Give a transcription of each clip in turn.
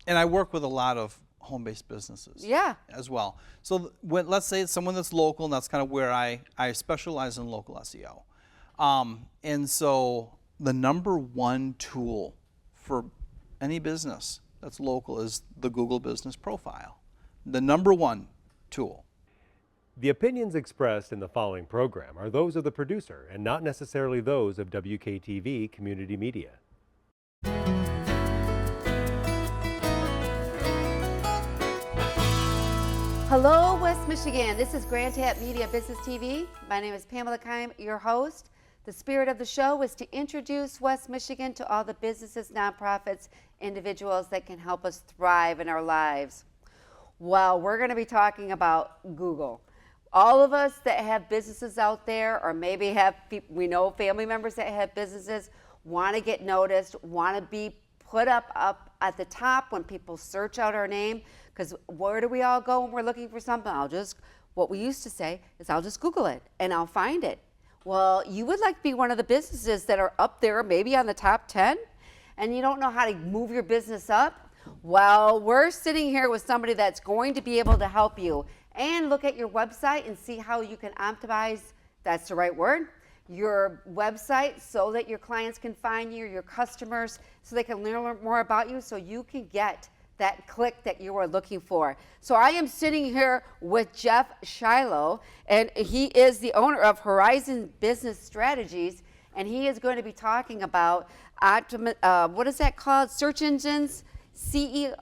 And I work with a lot of home-based businesses as well. So let's say it's someone that's local, and that's kind of where I specialize in local SEO. And so the number one tool for any business that's local is the Google Business Profile. The number one tool. The opinions expressed in the following program are those of the producer and not necessarily those of WKTV Community Media. Hello, West Michigan. This is Grandville Media Business TV. My name is Pamela Keim, your host. The spirit of the show is to introduce West Michigan to all the businesses, nonprofits, individuals that can help us thrive in our lives. Well, we're going to be talking about Google. All of us that have businesses out there, or maybe we know family members that have businesses, want to get noticed, want to be put up at the top when people search out our name. Because where do we all go when we're looking for something? What we used to say is I'll just Google it and I'll find it. Well, you would like to be one of the businesses that are up there, maybe on the top 10, and you don't know how to move your business up? Well, we're sitting here with somebody that's going to be able to help you and look at your website and see how you can optimize, that's the right word, your website so that your clients can find you, your customers, so they can learn more about you so you can get that click that you are looking for. So I am sitting here with Geoff Schalow, and he is the owner of Horizon Business Strategies, and he is going to be talking about, what is that called? Search engines, SEOs,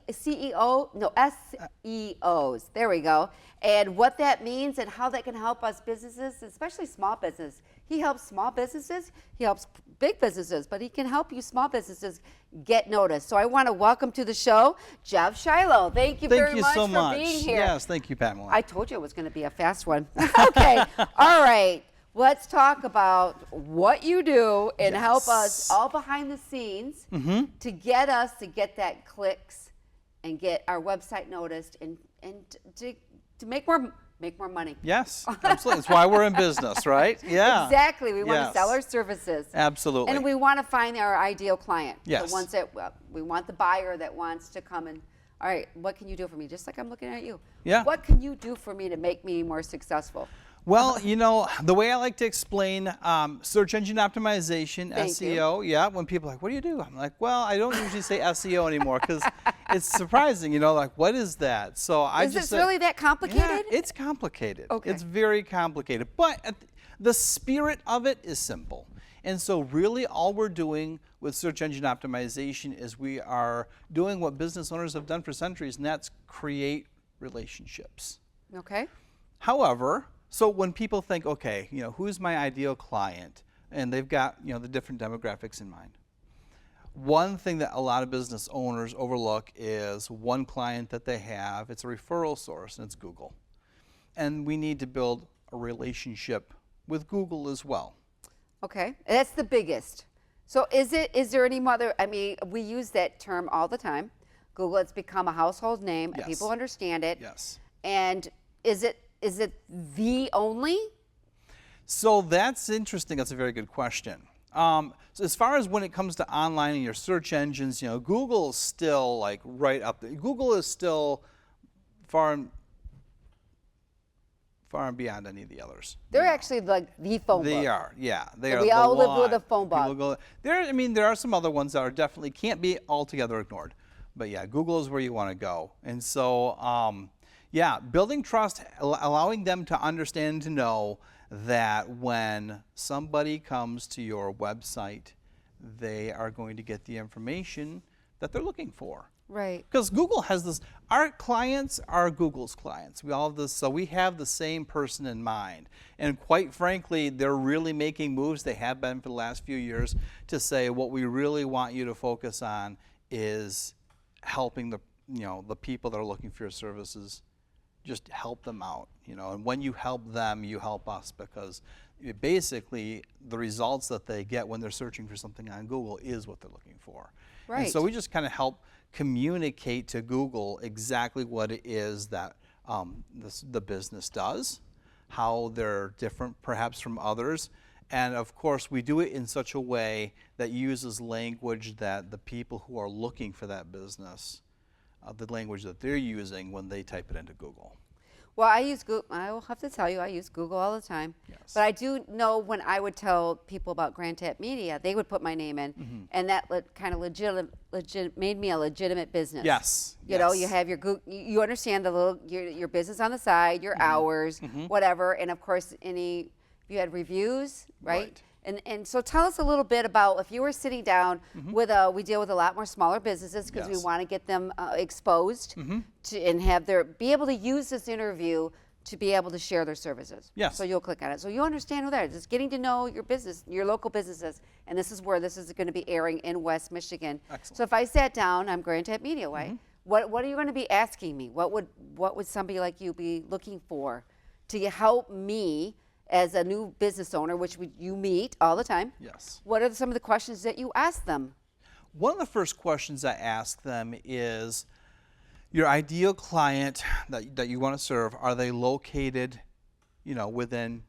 there we go, and what that means and how that can help us businesses, especially small business. He helps small businesses, he helps big businesses, but he can help you small businesses get noticed. So I want to welcome to the show, Geoff Schalow. Thank you very much for being here. Yes, thank you, Pamela. I told you it was going to be a fast one. Okay, all right. Let's talk about what you do and help us all behind the scenes to get us to get that clicks and get our website noticed and to make more money. Yes, absolutely. That's why we're in business, right? Yeah. Exactly. We want to sell our services. Absolutely. And we want to find our ideal client. Yes. The ones that we want the buyer that wants to come and, all right, what can you do for me? Just like I'm looking at you. Yeah. What can you do for me to make me more successful? Well, you know, the way I like to explain search engine optimization, SEO, yeah, when people are like, what do you do? I'm like, well, I don't usually say SEO anymore because it's surprising, you know, like, what is that? So Is it really that complicated? Yeah, it's complicated. Okay. It's very complicated, but the spirit of it is simple. And so really all we're doing with search engine optimization is we are doing what business owners have done for centuries, and that's create relationships. Okay. However, so when people think, okay, you know, who's my ideal client? And they've got, you know, the different demographics in mind. One thing that a lot of business owners overlook is one client that they have. It's a referral source, and it's Google. And we need to build a relationship with Google as well. Okay, that's the biggest. So is there any other, I mean, we use that term all the time. Google, it's become a household name, and people understand it. Yes. And is it the only? So that's interesting. That's a very good question. So as far as when it comes to online and your search engines, you know, Google is still like right up there. Google is still far and beyond any of the others. They're actually like the phone book. They are, yeah. They are. We all live with a phone book. I mean, there are some other ones that are definitely can't be altogether ignored. But yeah, Google is where you want to go. And so, yeah, building trust, allowing them to understand and to know that when somebody comes to your website, they are going to get the information that they're looking for. Right. Because Google has this, our clients are Google's clients. We all have this, so we have the same person in mind. And quite frankly, they're really making moves, they have been for the last few years, to say what we really want you to focus on is helping the people that are looking for your services. Just help them out, you know, and when you help them, you help us, because basically the results that they get when they're searching for something on Google is what they're looking for. Right. And so we just kind of help communicate to Google exactly what it is that the business does, how they're different perhaps from others, and of course we do it in such a way that uses language that the people who are looking for that business the language that they're using when they type it into Google. Well, I use Google. I will have to tell you, I use Google all the time. Yes. But I do know when I would tell people about Grandville Media, they would put my name in, and that kind of made me a legitimate business. Yes. You know, you have your Google, you understand the little your business on the side, your hours, whatever, and of course if you had reviews, right? And so tell us a little bit about if you were sitting down with we deal with a lot more smaller businesses because we want to get them exposed to and be able to use this interview to be able to share their services. Yes. So you'll click on it. So you understand who that is. Just getting to know your business, your local businesses, and this is where this is going to be airing in West Michigan. Excellent. So if I sat down, I'm Grandville Media Way. What are you going to be asking me? What would somebody like you be looking for to help me as a new business owner, which you meet all the time? Yes. What are some of the questions that you ask them? One of the first questions I ask them is, your ideal client that you want to serve, are they located, within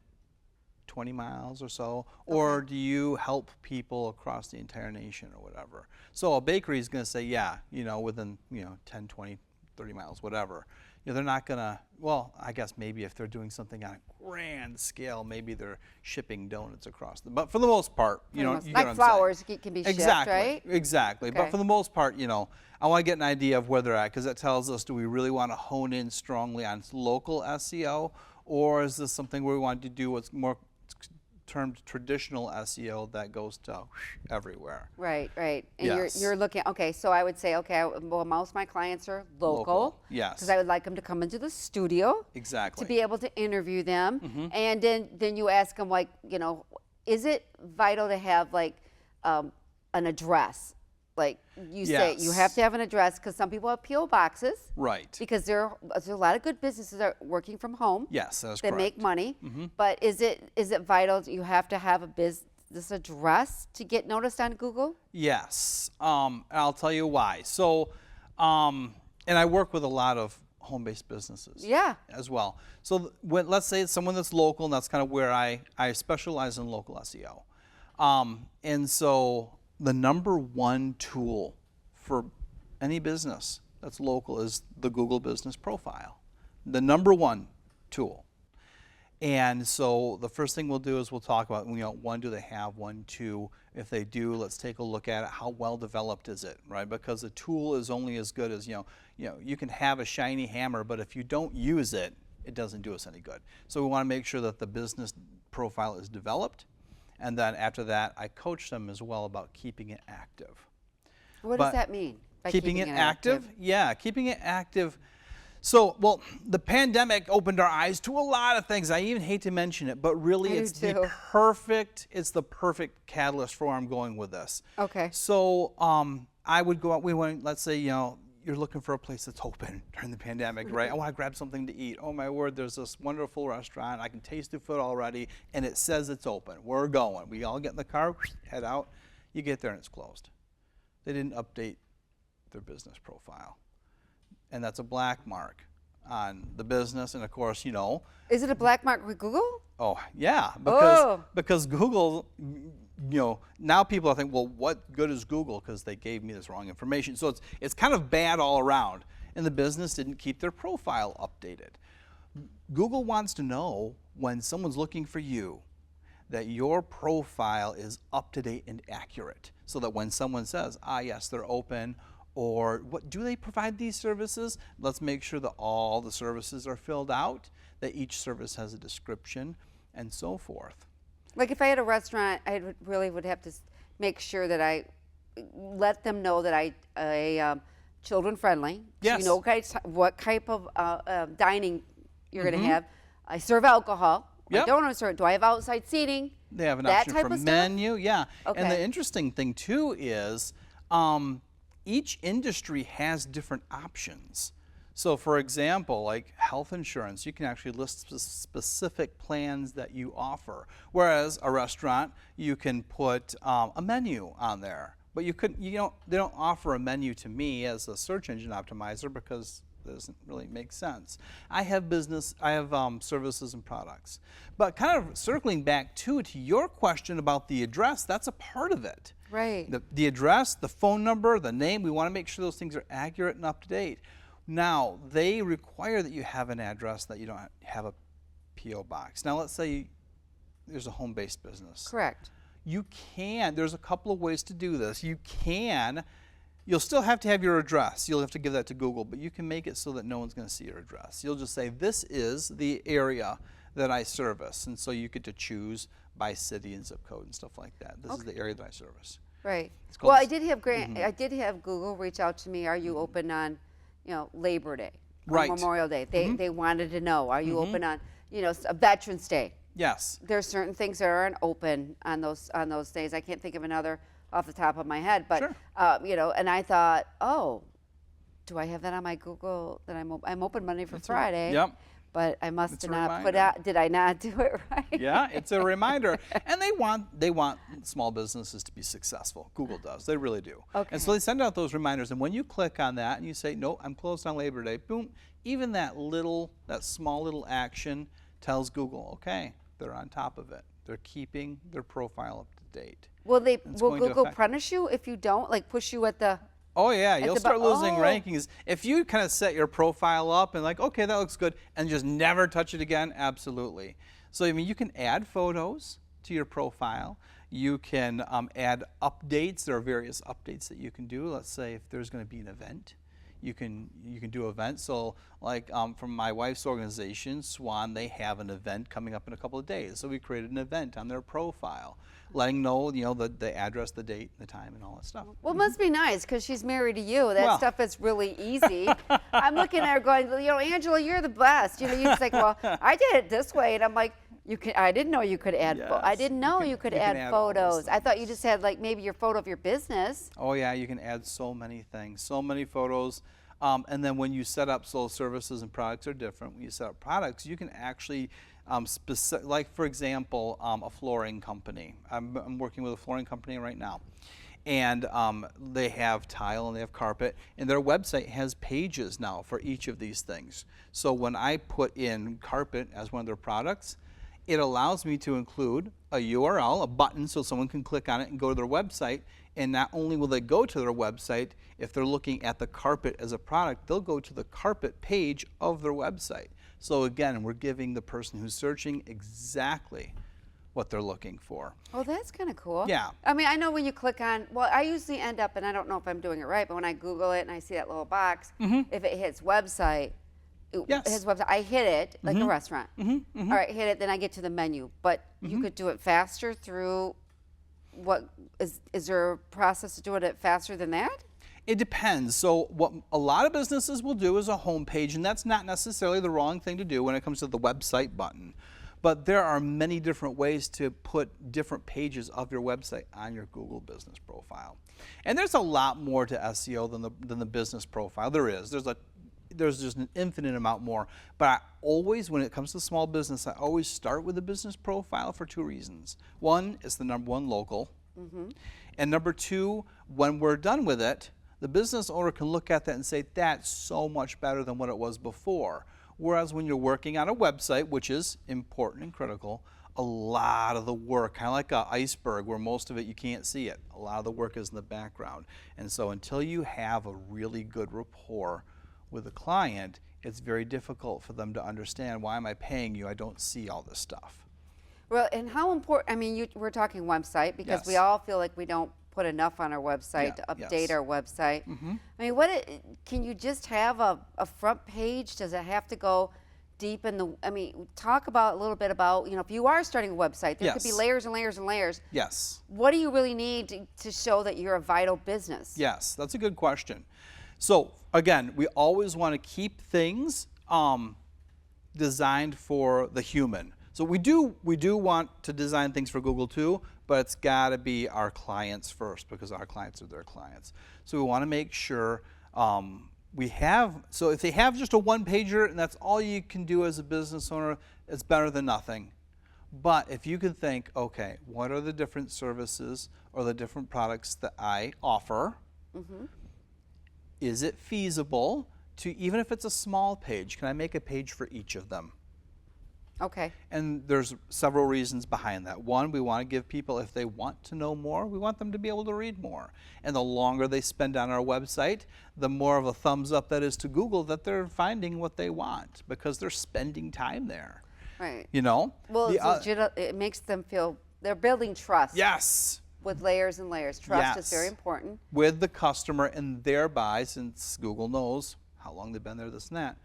20 miles or so? Or do you help people across the entire nation or whatever? So a bakery is going to say, yeah, within, 10, 20, 30 miles, whatever. They're not going to, well, I guess maybe if they're doing something on a grand scale, maybe they're shipping donuts across but for the most part, you get what like I'm flowers saying. can be shipped, Exactly, right? exactly. Okay. But for the most part, I want to get an idea of where they're at, because that tells us, do we really want to hone in strongly on local SEO, or is this something where we want to do what's more termed traditional SEO that goes to everywhere? Right. And Yes. you're looking, okay, so I would say, okay, well, most of my clients are local. Yes. Because I would like them to come into the studio. Exactly. To be able to interview them. And then you ask them, like, is it vital to have, like, an address? Like you say, you have to have an address, because some people have P.O. boxes. Right. Because there's a lot of good businesses that are working from home. Yes, that's that correct. make money. But is it vital that you have to have a business address to get noticed on Google? Yes, and I'll tell you why. So, and I work with a lot of home-based businesses as well. So let's say it's someone that's local, and that's kind of where I specialize in local SEO. And so the number one tool for any business that's local is the Google Business Profile. The number one tool. And so the first thing we'll do is we'll talk about, one, do they have one? Two, if they do, let's take a look at it. How well developed is it, right? Because a tool is only as good as, you can have a shiny hammer, but if you don't use it, it doesn't do us any good. So we want to make sure that the business profile is developed. And then after that, I coach them as well about keeping it active. What does that mean? By keeping it active? Yeah, keeping it active. So, well, the pandemic opened our eyes to a lot of things. I even hate to mention it, but really it's the perfect catalyst for where I'm going with this. Okay. So I would go out, let's say, you're looking for a place that's open during the pandemic, right? I want to grab something to eat. Oh my word, there's this wonderful restaurant. I can taste the food already, and it says it's open. We're going. We all get in the car, head out. You get there and it's closed. They didn't update their business profile. And that's a black mark on the business, and of course, Is it a black mark with Google? Oh, yeah, because Google, now people are thinking, well, what good is Google, because they gave me this wrong information. So it's kind of bad all around, and the business didn't keep their profile updated. Google wants to know, when someone's looking for you, that your profile is up to date and accurate, so that when someone says, yes, they're open, or what do they provide these services? Let's make sure that all the services are filled out, that each service has a description, and so forth. Like if I had a restaurant, I really would have to make sure that I let them know that I children friendly. Yes. So what type of dining you're going to have. I serve alcohol. Yep. I don't want to serve. Do I have outside seating? They have an that option type for of stuff? menu, yeah. Okay. And the interesting thing too is each industry has different options. So for example, like health insurance, you can actually list specific plans that you offer. Whereas a restaurant, you can put a menu on there. But they don't offer a menu to me as a search engine optimizer, because it doesn't really make sense. I have services and products. But kind of circling back to your question about the address, that's a part of it. Right. The address, the phone number, the name, we want to make sure those things are accurate and up to date. Now, they require that you have an address, that you don't have a P.O. box. Now, let's say there's a home-based business. Correct. You can, there's a couple of ways to do this. You'll still have to have your address. You'll have to give that to Google, but you can make it so that no one's going to see your address. You'll just say, this is the area that I service. And so you get to choose by city and zip code and stuff like that. This is the area that I service. Right. It's called Well, I did have Google reach out to me. Are you open on, Labor Day, or Right. Memorial Day? They wanted to know. Are you open on, a Veterans Day? Yes. There's certain things that aren't open on those days. I can't think of another off the top of my head, but Sure. and I thought, oh, do I have that on my Google that I'm open Monday for Friday? Yep. But I must It's have a not put reminder. out. Did I not do it right? Yeah, it's a reminder. And they want small businesses to be successful. Google does. They really do. Okay. And so they send out those reminders. And when you click on that and you say, no, I'm closed on Labor Day, boom, even that small little action tells Google, okay, they're on top of it. They're keeping their profile up to date. Will It's going to Google affect- punish you if you don't? Like push you at the Oh yeah, you'll the start losing oh. rankings. If you kind of set your profile up and like, okay, that looks good, and just never touch it again, absolutely. So I mean, you can add photos to your profile. You can add updates. There are various updates that you can do. Let's say if there's going to be an event, you can do events. So like from my wife's organization, Swan, they have an event coming up in a couple of days. So we created an event on their profile, letting know, the address, the date, the time, and all that stuff. Well, it must be nice because she's married to you. That Well. stuff is really easy. I'm looking at her going, Angela, you're the best. You're just like, well, I did it this way, and I'm like, I didn't know you could add. I Yes, didn't know you could you can add add all those photos. I thought you just had like maybe your photo of your business. Oh yeah, you can add so many things, so many photos. And then when you set up services and products are different. When you set up products, you can actually, like for example, a flooring company. I'm working with a flooring company right now. And they have tile and they have carpet, and their website has pages now for each of these things. So when I put in carpet as one of their products, it allows me to include a URL, a button, so someone can click on it and go to their website. And not only will they go to their website, if they're looking at the carpet as a product, they'll go to the carpet page of their website. So again, we're giving the person who's searching exactly what they're looking for. Oh, that's kind of cool. Yeah. I mean, I know when you click on, well, I usually end up, and I don't know if I'm doing it right, but when I Google it and I see that little box, if it hits website, Yes. his website, I hit it like a restaurant. All right, hit it, then I get to the menu. But you could do it faster through what is there a process to do it faster than that? It depends. So what a lot of businesses will do is a home page, and that's not necessarily the wrong thing to do when it comes to the website button. But there are many different ways to put different pages of your website on your Google business profile. And there's a lot more to SEO than the business profile. There is. There's just an infinite amount more. But I always, when it comes to small business, I always start with the business profile for two reasons. One, it's the number one, local. And number two, when we're done with it, the business owner can look at that and say, that's so much better than what it was before. Whereas when you're working on a website, which is important and critical, a lot of the work, kind of like an iceberg where most of it you can't see it, a lot of the work is in the background. And so until you have a really good rapport with the client, it's very difficult for them to understand, why am I paying you? I don't see all this stuff. Well, and how important, I mean, we're talking website because we Yes. all feel like we don't put enough on our website to Yeah, update yes. our website. I mean, can you just have a front page? Does it have to go deep in the, I mean, talk about a little bit about, if you are starting a website, there could be Yes. layers and layers and layers. Yes. What do you really need to show that you're a vital business? Yes, that's a good question. So again, we always want to keep things designed for the human. So we do want to design things for Google too, but it's got to be our clients first because our clients are their clients. So we want to make sure so if they have just a one-pager and that's all you can do as a business owner, it's better than nothing. But if you can think, okay, what are the different services or the different products that I offer? Is it feasible to, even if it's a small page, can I make a page for each of them? Okay. And there's several reasons behind that. One, we want to give people, if they want to know more, we want them to be able to read more. And the longer they spend on our website, the more of a thumbs up that is to Google that they're finding what they want because they're spending time there. Right. You know? Well, it makes them feel they're building trust. Yes. With layers and layers. Trust is Yes. very important. With the customer, and thereby, since Google knows how long they've been there, this and that,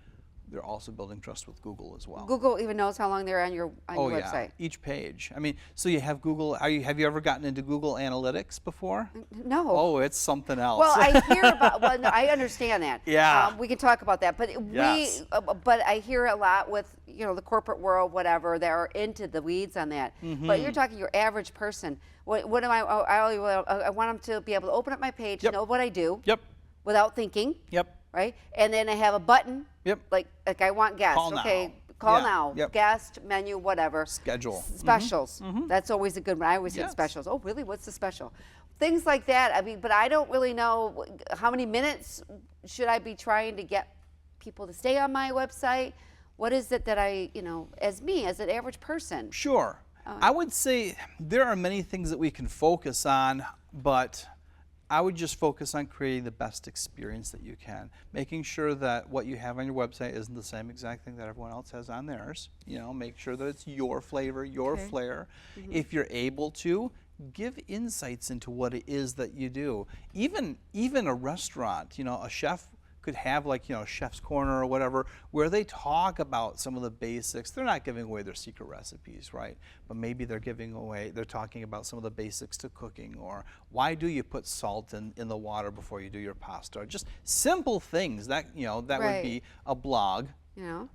they're also building trust with Google as well. Google even knows how long they're on your website. Yeah, each page. I mean, so you have Google. Have you ever gotten into Google Analytics before? No. Oh, it's something else. Well, I hear about. Well, no, I understand that. Yeah. We can talk about that, but Yes. but I hear a lot with the corporate world, whatever. That are into the weeds on that. But you're talking your average person. What am I? I want them to be able to open up my page, Yep. know what I do, Yep. without thinking. Yep. Right, and then I have a button. Yep. Like I want guests. Call okay. now. Call Yeah. now. Yep. Guest menu, whatever. Schedule. Specials. That's always a good one. I always hit Yes. specials. Oh, really? What's the special? Things like that. I mean, but I don't really know how many minutes should I be trying to get people to stay on my website. What is it that I, as me, as an average person? Sure. I would say there are many things that we can focus on, but I would just focus on creating the best experience that you can, making sure that what you have on your website isn't the same exact thing that everyone else has on theirs. Make sure that it's your flavor, your flair. If you're able to, give insights into what it is that you do. Even a restaurant, a chef could have Chef's Corner or whatever, where they talk about some of the basics. They're not giving away their secret recipes, right? But maybe they're talking about some of the basics to cooking, or why do you put salt in the water before you do your pasta? Just simple things that, that would be a blog.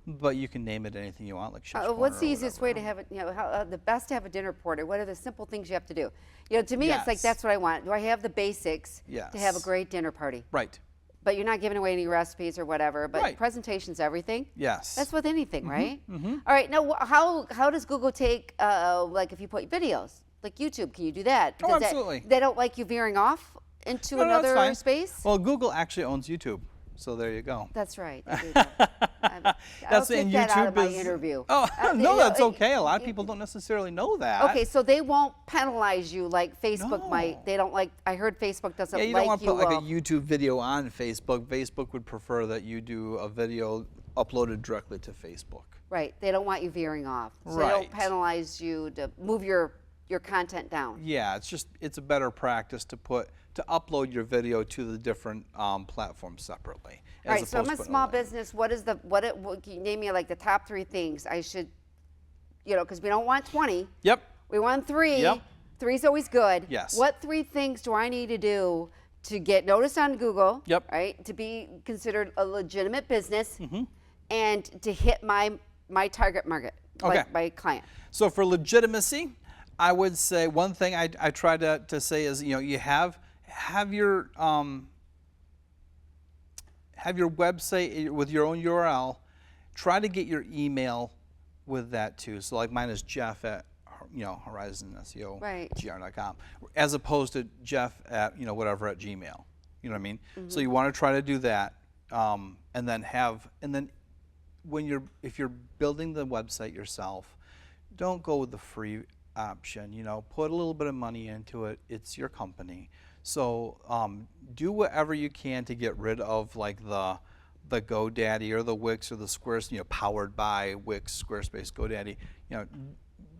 But you can name it anything you want, like Chef's Corner. What's the easiest way to have it? The best to have a dinner portrait. What are the simple things you have to do? To me, it's like that's what I want. Do I have the basics to have a great dinner party? Right. But you're not giving away any recipes or whatever. But presentation's everything. Yes. That's with anything, right? All right. Now, how does Google take like if you put videos, like YouTube? Can you do that? Oh, absolutely. They don't like you veering off into another that's fine. space. Well, Google actually owns YouTube, so there you go. That's right. They do that. I'll take that out of my interview. Oh, no, that's okay. A lot of people don't necessarily know that. Okay, so they won't penalize you like Facebook might. They don't like. I heard Facebook doesn't like you. Yeah, you don't want to put like a YouTube video on Facebook. Facebook would prefer that you do a video uploaded directly to Facebook. Right. They don't want you veering off. So they don't penalize you to move your content down. Yeah, it's a better practice to upload your video to the different platforms separately. All right, so I'm a small business. What can you name me like the top 3 things I should, because we don't want 20. Yep. We want 3. Yep. 3's always good. Yes. What 3 things do I need to do to get noticed on Google? Yep. Right, to be considered a legitimate business, and to hit my target market, like my client. So for legitimacy, I would say one thing I try to say is you have your website with your own URL. Try to get your email with that too. So like mine is Geoff at HorizonSEO.gr.com, as opposed to Geoff at whatever at Gmail. You know what I mean? So you want to try to do that, and then if you're building the website yourself, don't go with the free option. Put a little bit of money into it. It's your company. So do whatever you can to get rid of like the GoDaddy or the Wix or the Squarespace, powered by Wix, Squarespace, GoDaddy.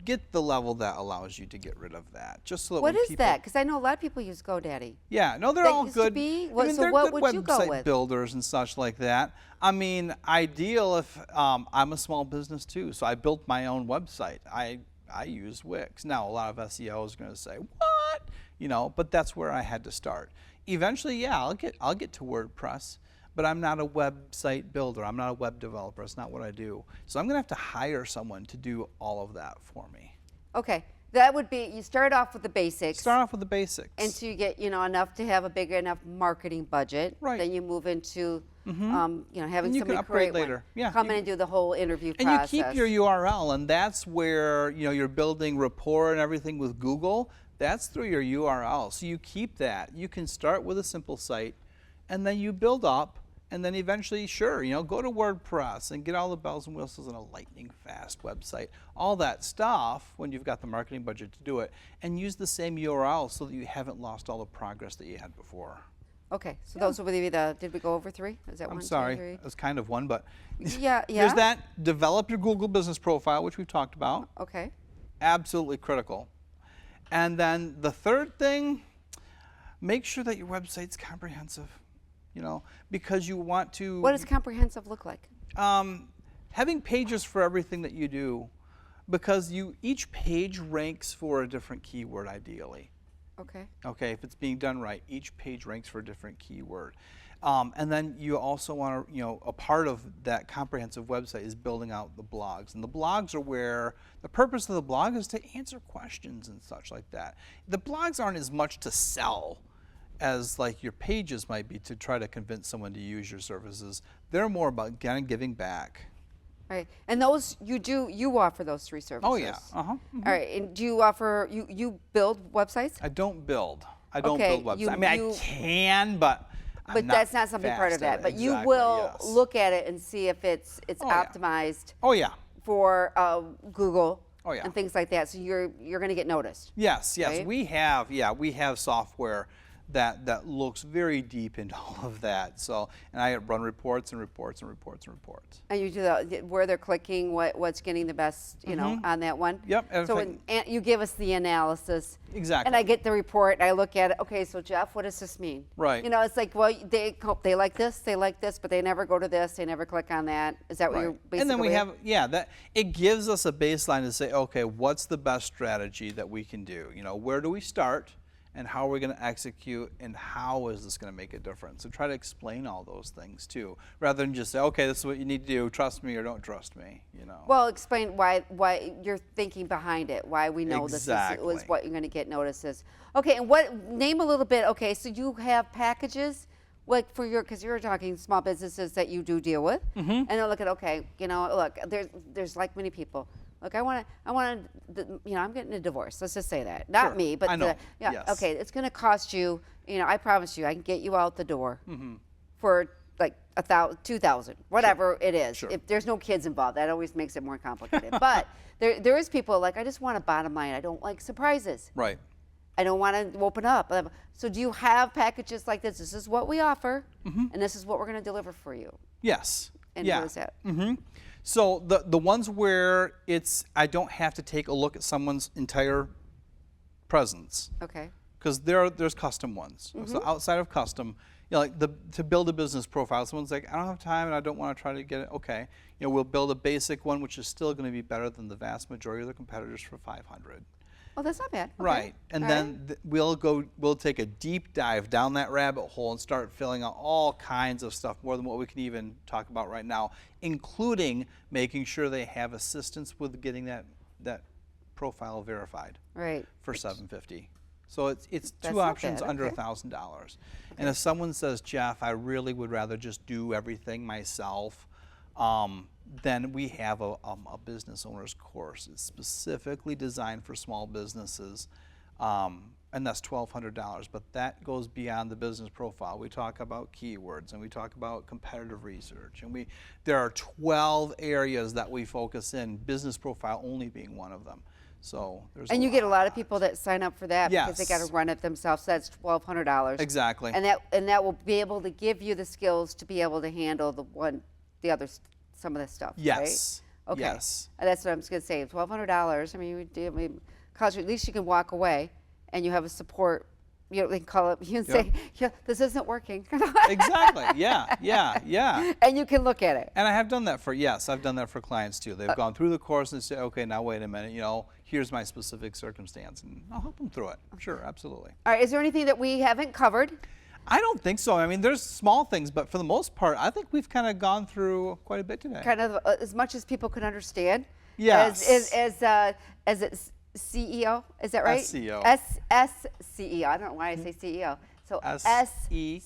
Get the level that allows you to get rid of that. Just so that what is that? Because I know a lot of people use GoDaddy. Yeah, no, they're that all used good. To be? So what good would you go website with? builders and such like that. I mean, ideal if I'm a small business too, so I built my own website. I use Wix. Now a lot of SEO is going to say what, but that's where I had to start. Eventually, I'll get to WordPress, but I'm not a website builder. I'm not a web developer. It's not what I do. So I'm going to have to hire someone to do all of that for me. Okay, that would be, you start off with the basics. Start off with the basics. Until you get, enough to have a big enough marketing budget. Right. Then you move into, having and you somebody can upgrade create later. one. Yeah. Come in and do the whole interview and process. you keep your URL, and that's where you're building rapport and everything with Google. That's through your URL. So you keep that. You can start with a simple site, and then you build up, And then eventually, sure, go to WordPress and get all the bells and whistles and a lightning fast website, all that stuff when you've got the marketing budget to do it, and use the same URL so that you haven't lost all the progress that you had before. Okay, so those would be the, did we go over 3? Is that I'm 1, 2, sorry, 3? it was kind of one, but Yeah. there's that. Develop your Google business profile, which we've talked about. Okay. Absolutely critical. And then the third thing, make sure that your website's comprehensive, because you want to. What does comprehensive look like? Having pages for everything that you do, because each page ranks for a different keyword ideally. Okay. Okay, if it's being done right, each page ranks for a different keyword. And then you also want to, a part of that comprehensive website is building out the blogs. And the blogs are where the purpose of the blog is to answer questions and such like that. The blogs aren't as much to sell as like your pages might be to try to convince someone to use your services. They're more about giving back. Right, and those you offer those 3 services. Oh yeah. All right, and do you offer you build websites? I don't build. I don't Okay, build websites. I can, but I'm that's not something part of that. it. But you Exactly, will yes. look at it and see if it's Oh, yeah. optimized Oh yeah. for Google Oh, yeah. and things like that. So you're going to get noticed. Yes, right? we have software that looks very deep into all of that. So, and I run reports and reports and reports and reports. And you do where they're clicking, what's getting the best, on that one. Yep, and So if you give us the analysis. Exactly. And I get the report. And I look at it. Okay, so Geoff, what does this mean? Right. It's like, well, they like this, but they never go to this, they never click on that. Is that what you're basically? And then we have, that it gives us a baseline to say, okay, what's the best strategy that we can do? Where do we start? And how are we going to execute, and how is this going to make a difference? So try to explain all those things too, rather than just say, okay, this is what you need to do, trust me or don't trust me, Well, explain why your thinking behind it, why we know this Exactly. is what you're going to get notices. Okay, and name a little bit, okay, so you have packages, like because you're talking small businesses that you do deal with, and they'll look at, okay, look, there's like many people. Look, I'm getting a divorce. Let's just say that. Not Sure. me, but I know. yeah. Yes. Okay, it's going to cost you. I promise you, I can get you out the door for like $1,000, $2,000, whatever it is. Sure. If there's no kids involved, that always makes it more complicated. But there is people like, I just want a bottom line. I don't like surprises. Right. I don't want to open up. So do you have packages like this? This is what we offer, and this is what we're going to deliver for you. Yes. And yeah. what is that? So the ones where I don't have to take a look at someone's entire presence, Okay. because there's custom ones. So outside of custom, like to build a business profile, someone's like, I don't have time and I don't want to try to get it. Okay, we'll build a basic one, which is still going to be better than the vast majority of their competitors for $500. Oh, that's not bad. Okay. Right, and All then we'll take a deep dive down that rabbit hole and start filling out all kinds of stuff, more than what we can even talk about right now, including making sure they have assistance with getting that profile verified. Right. For $750. So it's That's two not options bad, under okay. $1,000. And if someone says, Geoff, I really would rather just do everything myself, then we have a business owner's course. It's specifically designed for small businesses, and that's $1,200. But that goes beyond the business profile. We talk about keywords, and we talk about competitive research, and there are 12 areas that we focus in, business profile only being one of them. So there's And you get a lot of people that sign up for that because they Yes. got to run it themselves. So that's $1,200. Exactly. And that will be able to give you the skills to be able to handle some of this stuff. Yes. Right? Okay. Yes. And that's what I'm just going to say. $1,200. I mean, college, at least you can walk away and you have a support. They can call up you and say, this isn't working. Exactly. Yeah. And you can look at it. And I have done that I've done that for clients too. They've gone through the course and say, okay, now wait a minute, here's my specific circumstance, and I'll help them through it. Sure, absolutely. All right, is there anything that we haven't covered? I don't think so. I mean, there's small things, but for the most part, I think we've kind of gone through quite a bit today. Kind of as much as people can understand. Yes. As it's CEO, is that right? SCEO. SCEO. I don't know why I say CEO. So SEO.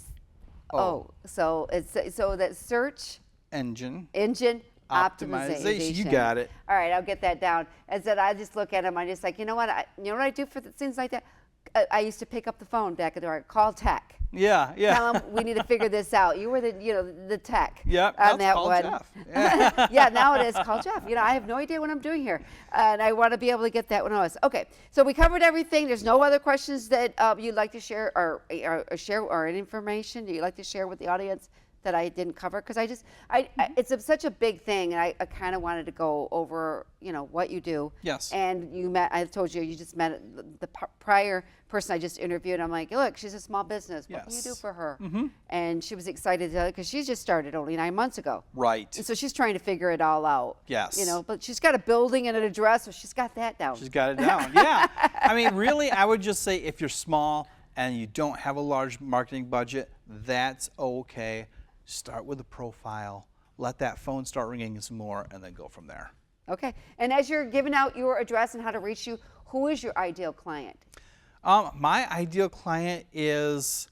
So that search Engine engine optimization. You got it. All right, I'll get that down. As that I just look at them, I just like, you know what I do for things like that? I used to pick up the phone back at the call tech. Yeah, yeah. Tell them we need to figure this out. You were the tech Yep, on that's that called one. Geoff. Yeah, now it is called Geoff. I have no idea what I'm doing here, and I want to be able to get that one else. Okay, so we covered everything. There's no other questions that you'd like to share or share or any information that you'd like to share with the audience that I didn't cover? Because it's such a big thing, and I kind of wanted to go over, what you do. Yes. And I told you just met the prior person I just interviewed. I'm like, look, she's a small business. What can you do for her? And she was excited because she just started only 9 months ago. Right. And so she's trying to figure it all out. Yes. But she's got a building and an address, so she's got that down. She's got it down. Yeah. I mean, really, I would just say if you're small and you don't have a large marketing budget, that's okay. Start with a profile, let that phone start ringing some more, and then go from there. Okay. And as you're giving out your address and how to reach you, who is your ideal client? My ideal client is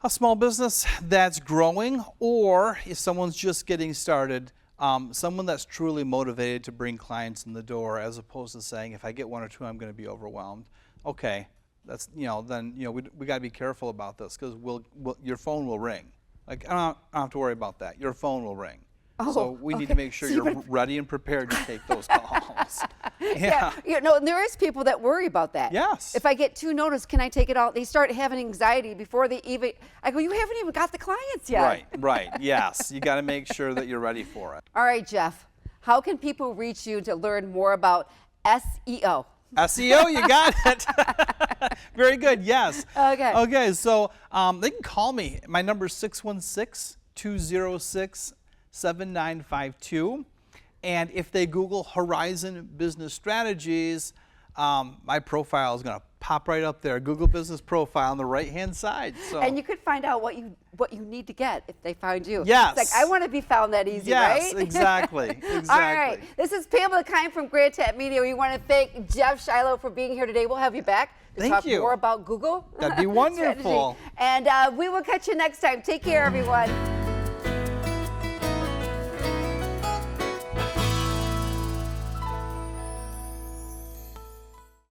a small business that's growing, or if someone's just getting started, someone that's truly motivated to bring clients in the door, as opposed to saying, if I get 1 or 2, I'm going to be overwhelmed. Okay, that's we got to be careful about this, because your phone will ring. Like, I don't have to worry about that. Your phone will ring. So we need to make sure you're ready and prepared to take those calls. Yeah. There is people that worry about that. Yes. If I get 2 notice, can I take it all? They start having anxiety before they even, I go, you haven't even got the clients yet. Right, yes. You got to make sure that you're ready for it. All right, Geoff, how can people reach you to learn more about SEO? SEO, you got it. Very good, yes. Okay. Okay, so they can call me. My number is 616-206-7952. And if they Google Horizon Business Strategies, my profile is going to pop right up there. Google Business Profile on the right-hand side. So. And you could find out what you need to get if they find you. Yes. It's like, I want to be found that easy, right? Yes, exactly. All right. This is Pamela Keim from Grandville Media. We want to thank Geoff Schalow for being here today. We'll have you back to talk more about Google. That'd be wonderful. And we will catch you next time. Take care, everyone.